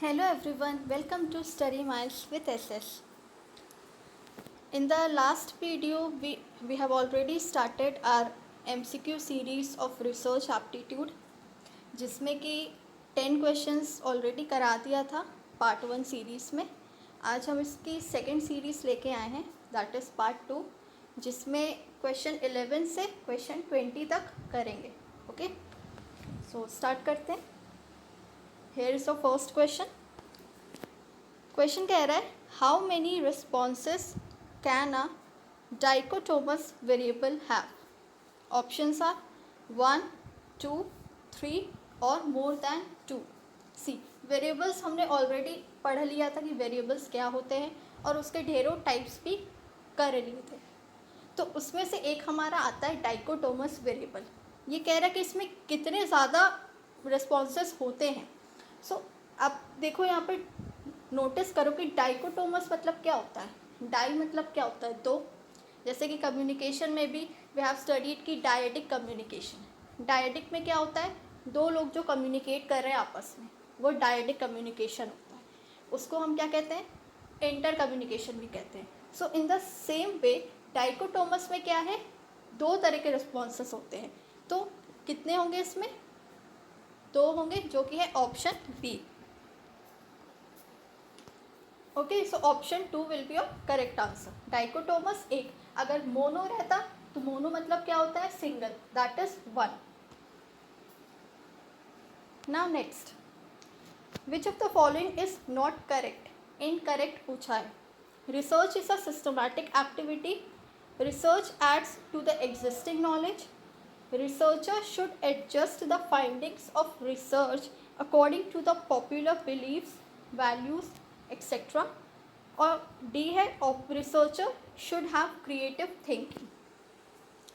Hello everyone, welcome to Study Miles with SS. In the last video, we have already started our MCQ series of research aptitude, जिसमें कि 10 questions already करा दिया था part 1 series में. आज हम इसकी सेकेंड सीरीज़ लेके आए हैं, दैट इज़ पार्ट 2, जिसमें क्वेश्चन 11 से क्वेश्चन 20 तक करेंगे. ओके, सो स्टार्ट करते हैं. Here is the first question. Question कह रहा है how many responses can a dichotomous variable have. Options are 1, 2, 3 और मोर दैन 2. सी, वेरिएबल्स हमने ऑलरेडी पढ़ लिया था कि वेरिएबल्स क्या होते हैं और उसके ढेरों टाइप्स भी कर लिए थे. तो उसमें से एक हमारा आता है डाइकोटोमस वेरिएबल. ये कह रहा है कि इसमें कितने ज़्यादा रिस्पॉन्सेस होते हैं. सो अब देखो यहाँ पे नोटिस करो कि डाइकोटोमस मतलब क्या होता है. डाई मतलब क्या होता है, दो. जैसे कि कम्युनिकेशन में भी वी हैव स्टडीड कि डायडिक कम्युनिकेशन. डायडिक में क्या होता है, दो लोग जो कम्युनिकेट कर रहे हैं आपस में, वो डायडिक कम्युनिकेशन होता है. उसको हम क्या कहते हैं, इंटर कम्युनिकेशन भी कहते हैं. So in the same way dichotomous में क्या है, दो तरह के रिस्पॉन्सेस होते हैं. तो कितने होंगे इसमें, दो होंगे, जो कि है option B. Okay, so option 2 will be your correct answer. Dichotomous एक. अगर मोनो रहता तो मोनो मतलब क्या होता है, single, that is 1. Now next, which of the following is not correct. Incorrect पूछा है. Research is a systematic activity. Research adds to the existing knowledge. Researchers should adjust the findings of research according to the popular beliefs, values, etc. और D है, researcher should have creative thinking.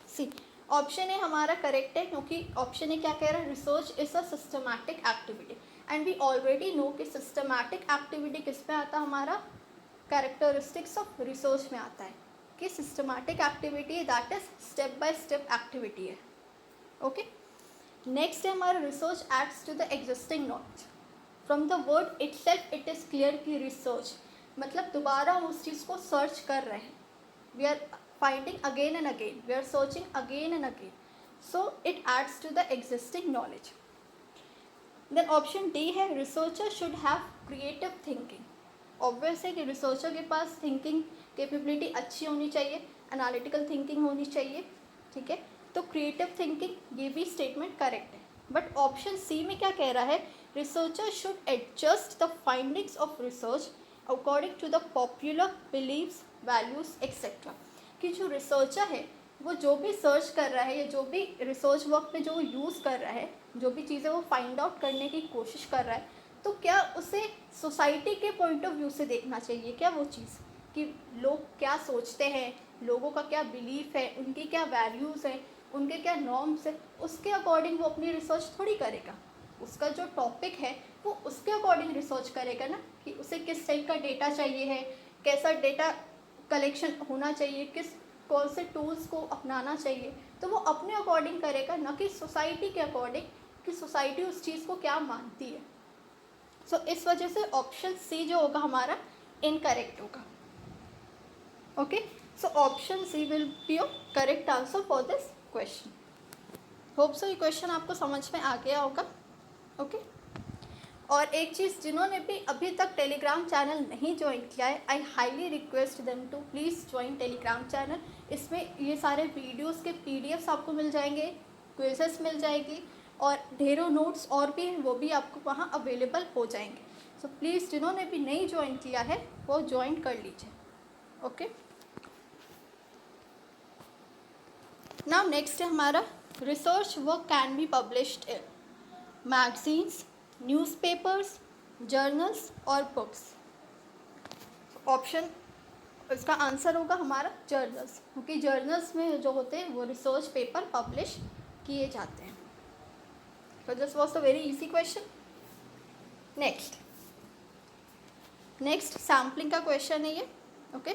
See, option A हमारा correct है, क्योंकि option A क्या कह रहा है, research is a systematic activity. And we already know कि सिस्टमैटिक एक्टिविटी किस में आता है, हमारा कैरेक्टरिस्टिक्स ऑफ रिसर्च में आता है कि systematic activity that is step by step activity है. ओके, नेक्स्ट है हमारा research adds to the existing knowledge. From the word itself it is clear कि रिसर्च मतलब दोबारा हम उस चीज़ को सर्च कर रहे हैं. We are finding again and again, we are searching again and again. So it adds to the existing knowledge. Then option D है, researcher should have creative thinking. Obvious है कि रिसर्चर के पास थिंकिंग कैपेबिलिटी अच्छी होनी चाहिए, analytical thinking होनी चाहिए. ठीक है, तो क्रिएटिव थिंकिंग, ये भी स्टेटमेंट करेक्ट है. बट ऑप्शन सी में क्या कह रहा है, researcher should adjust the findings of research according to the popular believes, values etcetera. कि जो रिसर्चर है वो जो भी सर्च कर रहा है या जो भी रिसर्च वर्क में जो यूज़ कर रहा है, जो भी चीज़ें वो फाइंड आउट करने की कोशिश कर रहा है, तो क्या उसे सोसाइटी के पॉइंट ऑफ व्यू से देखना चाहिए क्या वो चीज़, कि लोग क्या सोचते हैं, लोगों का क्या बिलीफ है, उनकी क्या वैल्यूज़ हैं, उनके क्या नॉर्म्स है, उसके अकॉर्डिंग वो अपनी रिसर्च थोड़ी करेगा. उसका जो टॉपिक है वो उसके अकॉर्डिंग रिसर्च करेगा ना, कि उसे किस टाइप का डेटा चाहिए है, कैसा डेटा कलेक्शन होना चाहिए, किस कौन से टूल्स को अपनाना चाहिए. तो वो अपने अकॉर्डिंग करेगा, ना कि सोसाइटी के अकॉर्डिंग कि सोसाइटी उस चीज़ को क्या मानती है. सो इस वजह से ऑप्शन सी जो होगा हमारा इनकरेक्ट होगा. Okay, so option C will be your correct answer for this question. Hope so ये क्वेश्चन आपको समझ में आ गया होगा. ओके, और एक चीज़, जिन्होंने भी अभी तक टेलीग्राम चैनल नहीं ज्वाइन किया है, I highly request them to please join Telegram channel. इसमें ये सारे वीडियोस के पीडीएफ्स आपको मिल जाएंगे, क्विजेस मिल जाएगी और ढेरों नोट्स और भी हैं, वो भी आपको वहाँ अवेलेबल हो जाएंगे. सो प्लीज़ जिन्होंने भी नहीं ज्वाइन किया है वो ज्वाइन कर लीजिए. ओके, नाउ नेक्स्ट है हमारा, research work can be published in magazines, newspapers, journals और बुक्स. ऑप्शन, इसका आंसर होगा हमारा जर्नल्स, क्योंकि जर्नल्स में जो होते हैं वो रिसर्च पेपर पब्लिश किए जाते हैं. तो this was a very easy question. Next sampling का क्वेश्चन है ये. Okay,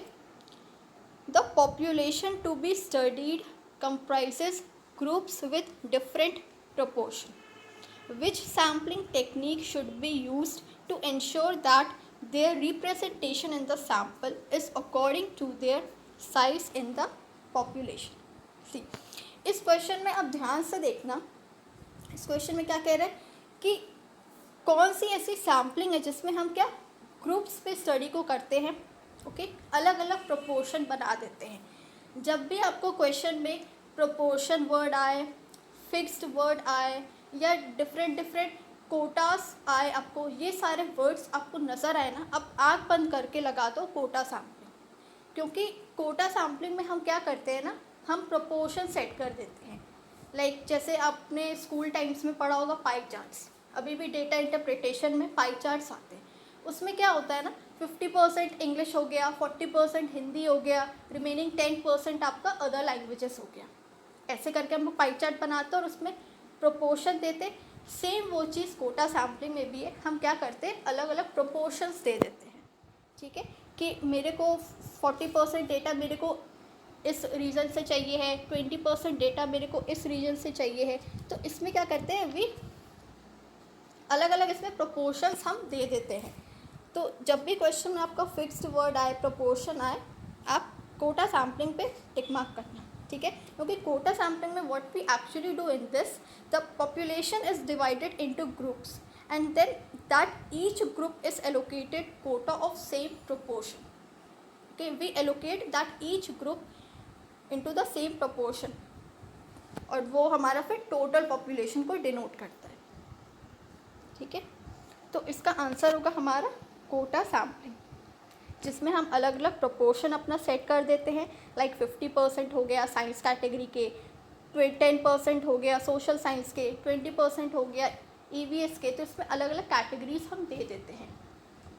the population to be studied comprises groups with different proportion. which sampling technique should be used to ensure that their representation in the sample is according to their size in the population. See, इस question में अब ध्यान से देखना, इस question में क्या कह रहे हैं कि कौन सी ऐसी सैम्पलिंग है जिसमें हम क्या ग्रुप्स पे स्टडी को करते हैं, ओके, अलग अलग प्रोपोर्शन बना देते हैं। जब भी आपको क्वेश्चन में प्रोपोर्शन वर्ड आए, फिक्स्ड वर्ड आए या डिफरेंट कोटास आए, आपको ये सारे वर्ड्स आपको नज़र आए ना, अब आँख बंद करके लगा दो कोटा सैम्पलिंग, क्योंकि कोटा सैम्पलिंग में हम क्या करते हैं ना, हम प्रोपोर्शन सेट कर देते हैं। लाइक जैसे आपने स्कूल टाइम्स में पढ़ा होगा पाई चार्ट्स, अभी भी डेटा इंटरप्रिटेशन में पाई चार्ट्स आते हैं। उसमें क्या होता है ना, 50% इंग्लिश हो गया, 40% हिंदी हो गया, रिमेनिंग 10% आपका अदर लैंग्वेजेस हो गया। ऐसे करके हम पाई चार्ट बनाते हैं और उसमें प्रोपोर्शन देते। सेम वो चीज़ कोटा सैम्पलिंग में भी है, हम क्या करते हैं, अलग अलग प्रोपोर्शंस दे देते हैं। ठीक है, कि मेरे को 40% डेटा मेरे को इस रीजन से चाहिए है, 20% डेटा मेरे को इस रीजन से चाहिए है, तो इसमें क्या करते हैं, वी अलग अलग इसमें प्रोपोर्शंस हम दे देते हैं। तो जब भी क्वेश्चन में आपका फिक्स्ड वर्ड आए, प्रोपोर्शन आए, आप कोटा सैम्पलिंग पे टिक मार्क करना, ठीक है, क्योंकि कोटा सैम्पलिंग में what we actually do in this, the population is divided into groups and then that each group is allocated quota of same proportion. Okay, we allocate that each group into the same proportion और वो हमारा फिर total population को denote करता है। ठीक है, तो इसका आंसर होगा हमारा कोटा सैम्पलिंग, जिसमें हम अलग अलग प्रोपोर्शन अपना सेट कर देते हैं। लाइक 50% हो गया साइंस कैटेगरी के, 10% हो गया सोशल साइंस के, 20% हो गया EVS के, तो इसमें अलग अलग कैटेगरीज हम दे देते हैं।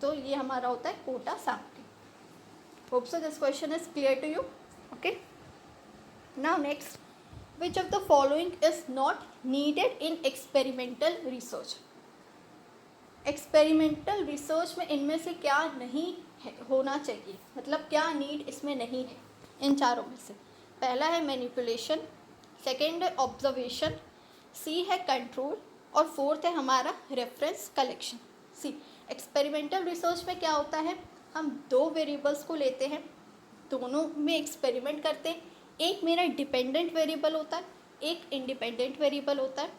तो ये हमारा होता है quota sampling. Hope so this question is clear to you. Okay, now next, which of the following is not needed in experimental research. Experimental research में इनमें से क्या नहीं है, होना चाहिए, मतलब क्या नीड इसमें नहीं है इन चारों में से। पहला है मैनिपुलेशन, सेकेंड है ऑब्जर्वेशन, सी है कंट्रोल और फोर्थ है हमारा रेफरेंस कलेक्शन। सी, एक्सपेरिमेंटल रिसर्च में क्या होता है, हम दो वेरिएबल्स को लेते हैं, दोनों में एक्सपेरिमेंट करते हैं। एक मेरा डिपेंडेंट वेरिएबल होता है, एक इंडिपेंडेंट वेरिएबल होता है।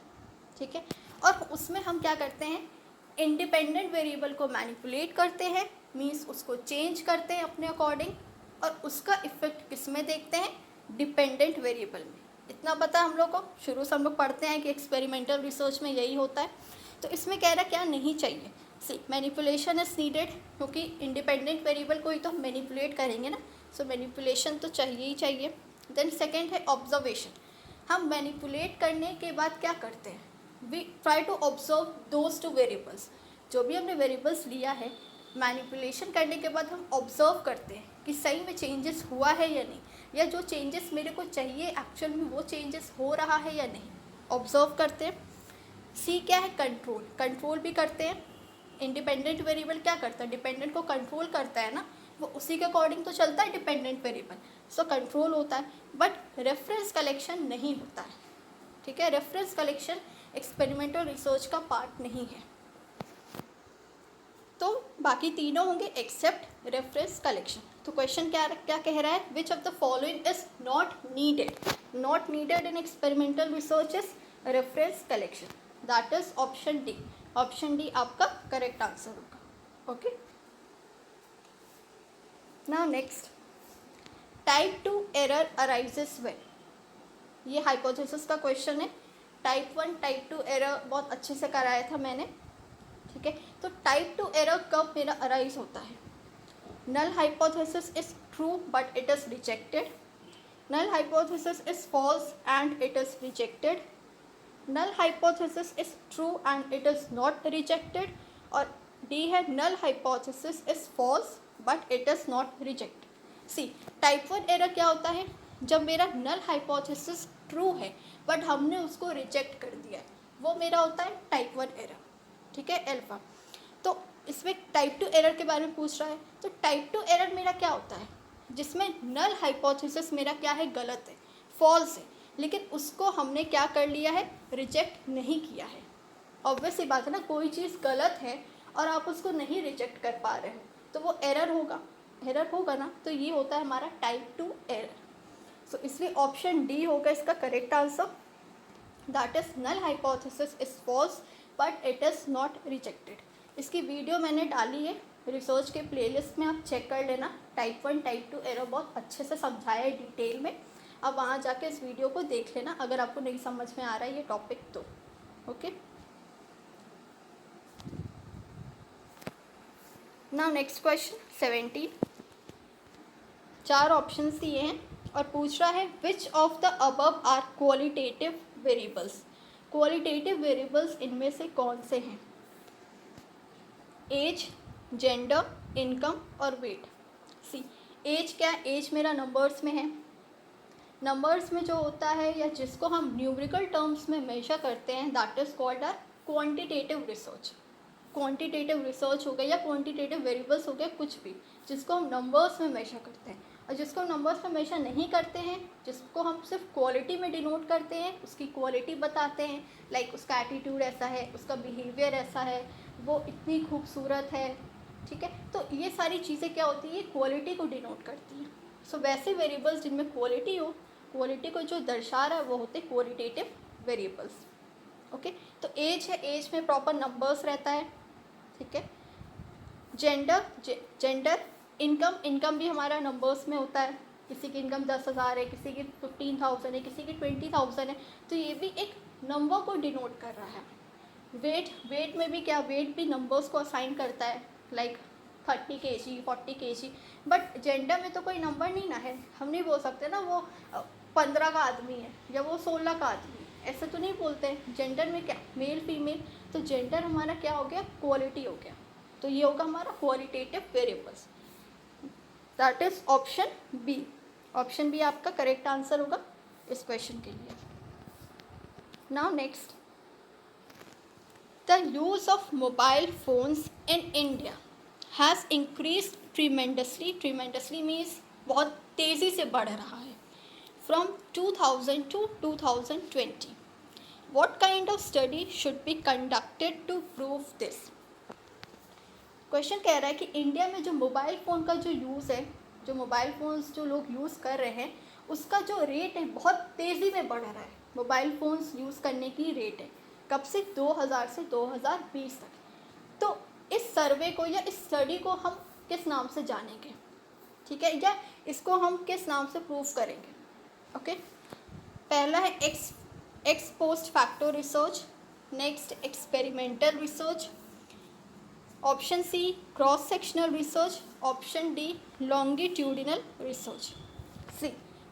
ठीक है, और उसमें हम क्या करते हैं, इंडिपेंडेंट वेरिएबल को मैनिपुलेट करते हैं, मीन्स उसको चेंज करते हैं अपने अकॉर्डिंग, और उसका इफेक्ट किस में देखते हैं, डिपेंडेंट वेरिएबल में। इतना पता हम लोग को, शुरू से हम लोग पढ़ते हैं कि एक्सपेरिमेंटल रिसर्च में यही होता है। तो इसमें कह रहा है क्या नहीं चाहिए। सी, मैनिपुलेशन इज नीडेड, क्योंकि इंडिपेंडेंट वेरिएबल को ही तो हम मैनिपुलेट करेंगे ना, सो मैनिपुलेशन तो चाहिए ही चाहिए। देन सेकेंड है ऑब्जर्वेशन, हम मैनिपुलेट करने के बाद क्या करते हैं, we try to observe those two variables. जो भी हमने वेरिएबल्स लिया है, मैनिपुलेशन करने के बाद हम ऑब्जर्व करते हैं कि सही में चेंजेस हुआ है या नहीं, या जो चेंजेस मेरे को चाहिए एक्चुअल में वो चेंजेस हो रहा है या नहीं, ऑब्जर्व करते हैं। सी क्या है, कंट्रोल, कंट्रोल भी करते हैं। इंडिपेंडेंट वेरिएबल क्या करता है, डिपेंडेंट को कंट्रोल करता है ना, वो उसी के अकॉर्डिंग तो चलता है डिपेंडेंट वेरिएबल, सो कंट्रोल होता है। बट रेफरेंस कलेक्शन नहीं होता है। ठीक है, रेफरेंस कलेक्शन एक्सपेरिमेंटल रिसर्च का पार्ट नहीं है। तो बाकी तीनों होंगे एक्सेप्ट रेफरेंस कलेक्शन। तो क्वेश्चन क्या कह रहा है, which of the following is not needed, not needed in experimental research is reference collection, that is option D. Option D आपका करेक्ट आंसर होगा। Okay, now next, type 2 error arises when. ये hypothesis का question है। Type 1 type 2 error बहुत अच्छे से कराया था मैंने। ठीक है, तो टाइप 2 एरर कब मेरा अराइज होता है, null hypothesis is true but it is rejected, null hypothesis is false and it is rejected, null hypothesis is true and it is not rejected, और D है null hypothesis is false but it is not rejected। See, type 1 error क्या होता है, जब मेरा null hypothesis true है but हमने उसको रिजेक्ट कर दिया, वो मेरा होता है टाइप 1 एरर। ठीक है, अल्फा। तो इसमें टाइप 2 एरर के बारे में पूछ रहा है, तो टाइप 2 एरर मेरा क्या होता है, जिसमें नल हाइपोथेसिस मेरा क्या है, गलत है, फॉल्स है, लेकिन उसको हमने क्या कर लिया है, रिजेक्ट नहीं किया है। ऑब्वियस सी बात है ना, कोई चीज़ गलत है और आप उसको नहीं रिजेक्ट कर पा रहे हो तो वो एरर होगा ना, तो ये होता है हमारा टाइप 2 एरर। सो इसलिए ऑप्शन डी होगा इसका correct answer, that is null hypothesis is false but it is not rejected. इसकी वीडियो मैंने डाली है रिसर्च के प्लेलिस्ट में, आप चेक कर लेना। टाइप 1 टाइप 2 एरर बहुत अच्छे से समझाया है डिटेल में, आप वहाँ जाके इस वीडियो को देख लेना अगर आपको नहीं समझ में आ रहा है ये टॉपिक तो। Okay, now next question 17। 4 options दिए हैं और पूछ रहा है which of the above are qualitative variables. Qualitative variables इनमें से कौन से हैं? एज, जेंडर, इनकम और वेट। सी, एज क्या है? एज मेरा नंबर्स में है। नंबर्स में जो होता है या जिसको हम न्यूमेरिकल टर्म्स में मेजर करते हैं that is called are quantitative research. Quantitative research हो गया या क्वांटिटेटिव वेरिएबल्स हो गया, कुछ भी जिसको हम नंबर्स में मेजर करते हैं। और जिसको हम नंबर्स में मेजर नहीं करते हैं, जिसको हम सिर्फ क्वालिटी में डिनोट करते हैं, उसकी क्वालिटी बताते हैं, लाइक उसका एटीट्यूड ऐसा है, उसका बिहेवियर ऐसा है, वो इतनी खूबसूरत है, ठीक है। तो ये सारी चीज़ें क्या होती है, क्वालिटी को डिनोट करती हैं। सो वैसे वेरिएबल्स जिनमें क्वालिटी हो, क्वालिटी को जो दर्शा रहा है वो होते क्वालिटेटिव वेरिएबल्स। ओके, तो एज है, एज में प्रॉपर नंबर्स रहता है, ठीक है। जेंडर, इनकम भी हमारा नंबर्स में होता है। किसी की इनकम 10,000 है, किसी की 15,000 है, किसी की 20,000 है, तो ये भी एक नंबर को डिनोट कर रहा है। वेट में भी क्या, वेट भी नंबर्स को असाइन करता है, like 30 kg 40 kg। But gender में तो कोई नंबर नहीं ना है, हम नहीं बोल सकते ना वो 15 का आदमी है या वो 16 का आदमी है, ऐसे तो नहीं बोलते हैं। जेंडर में क्या, मेल फीमेल, तो जेंडर हमारा क्या हो गया, क्वालिटी हो गया। तो ये होगा हमारा qualitative variables, that is option B. Option B आपका करेक्ट आंसर होगा इस क्वेश्चन के लिए। Now next, the use of mobile phones in India has increase tremendously means बहुत तेज़ी से बढ़ रहा है, from 2000 to 2020। What kind of study should be conducted to prove this? Question कह रहा है कि इंडिया में जो मोबाइल फ़ोन का जो यूज़ है, जो मोबाइल फ़ोन्स जो लोग यूज़ कर रहे हैं, उसका जो रेट है बहुत तेज़ी में बढ़ रहा है। मोबाइल फ़ोन्स यूज़ करने की रेट है कब से, 2000 से 2020 तक। तो इस सर्वे को या इस स्टडी को हम किस नाम से जानेंगे, ठीक है, या इसको हम किस नाम से प्रूव करेंगे? ओके, पहला है ex post facto research, next experimental research, option C cross sectional research, option D longitudinal research. C,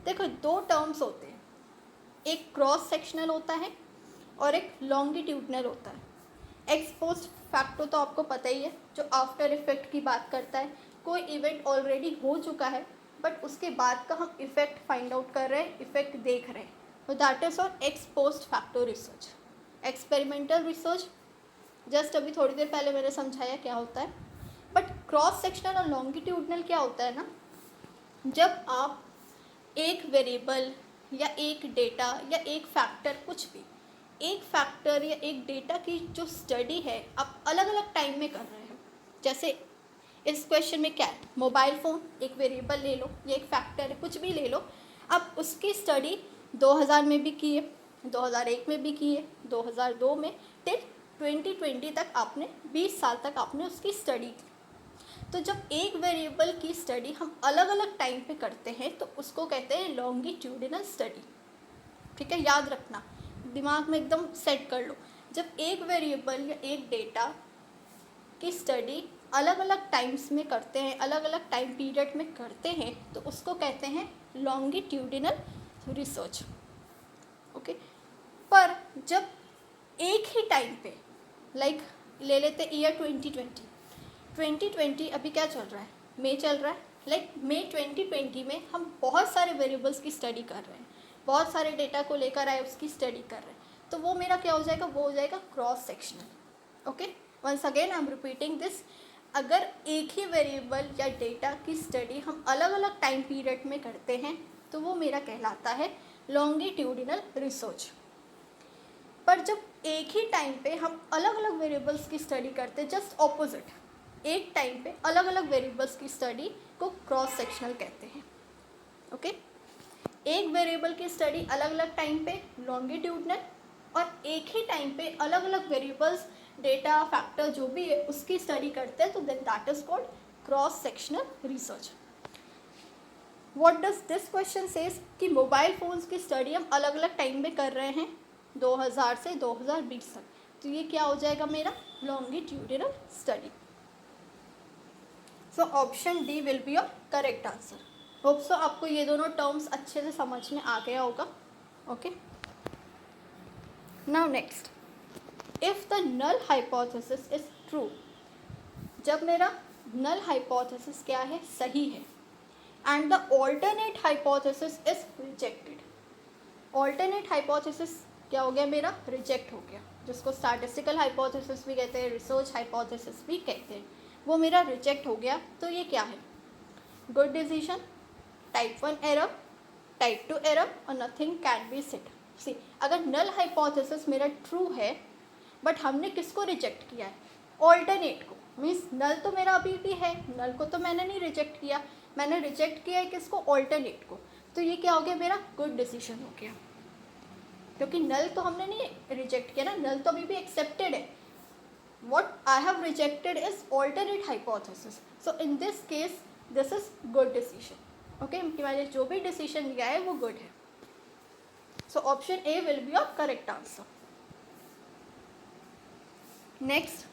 देखो 2 टर्म्स होते हैं, एक क्रॉस सेक्शनल होता है और एक लॉन्गिट्यूडिनल होता है। एक्स पोस्ट फैक्टर तो आपको पता ही है, जो आफ्टर इफेक्ट की बात करता है। कोई इवेंट ऑलरेडी हो चुका है बट उसके बाद का हम इफ़ेक्ट फाइंड आउट कर रहे हैं, इफ़ेक्ट देख रहे हैं, तो दैट इज़ और x post facto research. Experimental research just अभी थोड़ी देर पहले मैंने समझाया क्या होता है। बट क्रॉस सेक्शनल और लॉन्गिट्यूडनल क्या होता है ना, जब आप एक वेरिएबल या एक डेटा या एक फैक्टर, कुछ भी एक फैक्टर या एक डेटा की जो स्टडी है आप अलग अलग टाइम में कर रहे हो। जैसे इस क्वेश्चन में क्या है, मोबाइल फ़ोन एक वेरिएबल ले लो या एक फैक्टर है, कुछ भी ले लो, अब उसकी स्टडी 2000 में भी की है, 2001 में भी की है, 2002 में, टिल 2020 तक आपने 20 साल तक आपने उसकी स्टडी की। तो जब एक वेरिएबल की स्टडी हम अलग अलग टाइम पे करते हैं तो उसको कहते हैं लॉन्गिट्यूडिनल स्टडी, ठीक है, याद रखना, दिमाग में एकदम सेट कर लो। जब एक वेरिएबल या एक डेटा की स्टडी अलग अलग टाइम्स में करते हैं, अलग अलग टाइम पीरियड में करते हैं, तो उसको कहते हैं लॉन्गिट्यूडिनल रिसर्च। ओके, पर जब एक ही टाइम पे, लाइक ले लेते ईयर 2020 अभी क्या चल रहा है, मई चल रहा है, लाइक मई 2020 में हम बहुत सारे वेरिएबल्स की स्टडी कर रहे हैं, बहुत सारे डेटा को लेकर आए उसकी स्टडी कर रहे हैं, तो वो मेरा क्या हो जाएगा, वो हो जाएगा cross sectional. Okay, once again I am repeating this, अगर एक ही वेरिएबल या डेटा की स्टडी हम अलग अलग टाइम पीरियड में करते हैं तो वो मेरा कहलाता है लॉन्गिट्यूडिनल रिसर्च। पर जब एक ही टाइम पे हम अलग अलग वेरिएबल्स की स्टडी करते हैं, जस्ट ऑपोजिट। एक टाइम पे अलग अलग वेरिएबल्स की स्टडी को क्रॉस सेक्शनल कहते हैं। ओके, एक वेरिएबल की स्टडी अलग अलग टाइम पे लॉन्गिट्यूडनल, और एक ही टाइम पे अलग अलग वेरिएबल्स, डेटा, फैक्टर जो भी है उसकी स्टडी करते हैं, तो then that is called cross sectional research. What does this question says कि मोबाइल फ़ोन्स की स्टडी हम अलग अलग टाइम में कर रहे हैं 2000 से 2020 तक, तो ये क्या हो जाएगा मेरा longitudinal study. So option D will be your correct answer. Hope so आपको ये दोनों टर्म्स अच्छे से समझ में आ गया होगा। Okay, now next, if the null hypothesis is true, जब मेरा नल हाइपोथेसिस क्या है, सही है, and the alternate hypothesis is rejected. Alternate hypothesis क्या हो गया मेरा, रिजेक्ट हो गया, जिसको स्टैटिस्टिकल हाइपोथेसिस भी कहते हैं, रिसर्च हाइपोथेसिस भी कहते हैं, वो मेरा रिजेक्ट हो गया, तो ये क्या है, good decision, type 1 error, type 2 error, और नथिंग कैन बी सेड। सी, अगर नल हाइपोथेसिस मेरा ट्रू है, बट हमने किसको रिजेक्ट किया है, ऑल्टरनेट को, मीन्स नल तो मेरा अभी भी है, नल को तो मैंने नहीं रिजेक्ट किया, मैंने रिजेक्ट किया है किसको, ऑल्टरनेट को, तो ये क्या हो गया मेरा गुड डिसीजन हो गया, क्योंकि नल तो हमने नहीं रिजेक्ट किया ना, नल तो अभी भी एक्सेप्टेड है। what I have rejected is alternate hypothesis, so in this case this is good decision. okay, कि मैंने जो भी डिसीजन लिया है वो गुड है, so option A will be your correct answer. Next,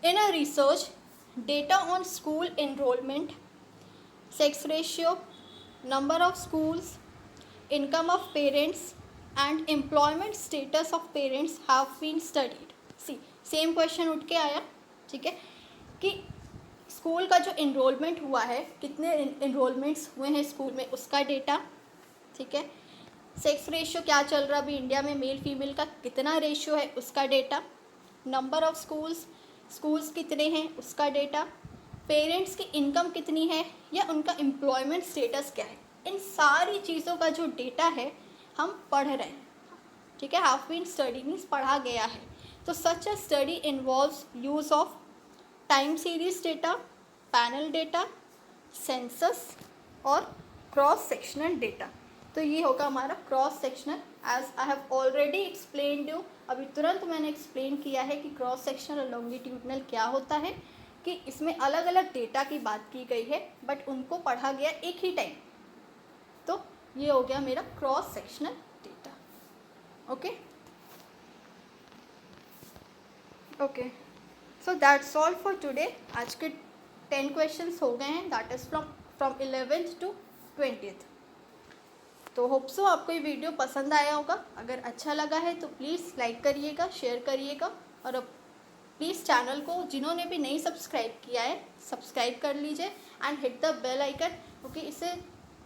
in a research, data on school enrollment, sex ratio, number of schools, income of parents and employment status of parents have been studied. See, same question उठ के आया, ठीक है, कि school का जो enrolment हुआ है, कितने इनरोलमेंट्स हुए हैं स्कूल में, उसका डेटा, ठीक है, सेक्स रेशियो क्या चल रहा है अभी इंडिया में, मेल फीमेल का कितना रेशियो है उसका डेटा, नंबर ऑफ स्कूल्स कितने हैं उसका डेटा, पेरेंट्स की इनकम कितनी है या उनका एम्प्लॉयमेंट स्टेटस क्या है, इन सारी चीज़ों का जो डेटा है हम पढ़ रहे हैं, ठीक है, हैव बीन स्टडी मीन्स पढ़ा गया है। तो such a study involves use of time series data, panel data, census और क्रॉस सेक्शनल डेटा। तो ये होगा हमारा cross sectional, as I have already explained you, अभी तुरंत मैंने एक्सप्लेन किया है कि क्रॉस सेक्शनल और लॉन्गिट्यूडनल क्या होता है, कि इसमें अलग अलग डेटा की बात की गई है बट उनको पढ़ा गया एक ही टाइम, तो ये हो गया मेरा cross sectional data. Okay okay, so that's all for today. आज के 10 क्वेश्चंस हो गए हैं, that is from 11th to 20th। तो होप सो आपको ये वीडियो पसंद आया होगा, अगर अच्छा लगा है तो प्लीज़ लाइक करिएगा, शेयर करिएगा, और अब प्लीज़ चैनल को जिन्होंने भी नहीं सब्सक्राइब किया है सब्सक्राइब कर लीजिए and hit the bell icon, क्योंकि इससे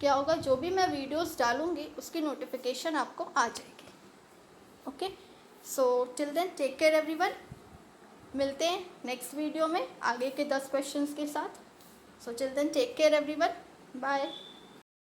क्या होगा, जो भी मैं वीडियोस डालूँगी उसकी नोटिफिकेशन आपको आ जाएगी। Okay, so till then take care everyone, मिलते हैं नेक्स्ट वीडियो में आगे के 10 क्वेश्चंस के साथ। So till then take care everyone, bye.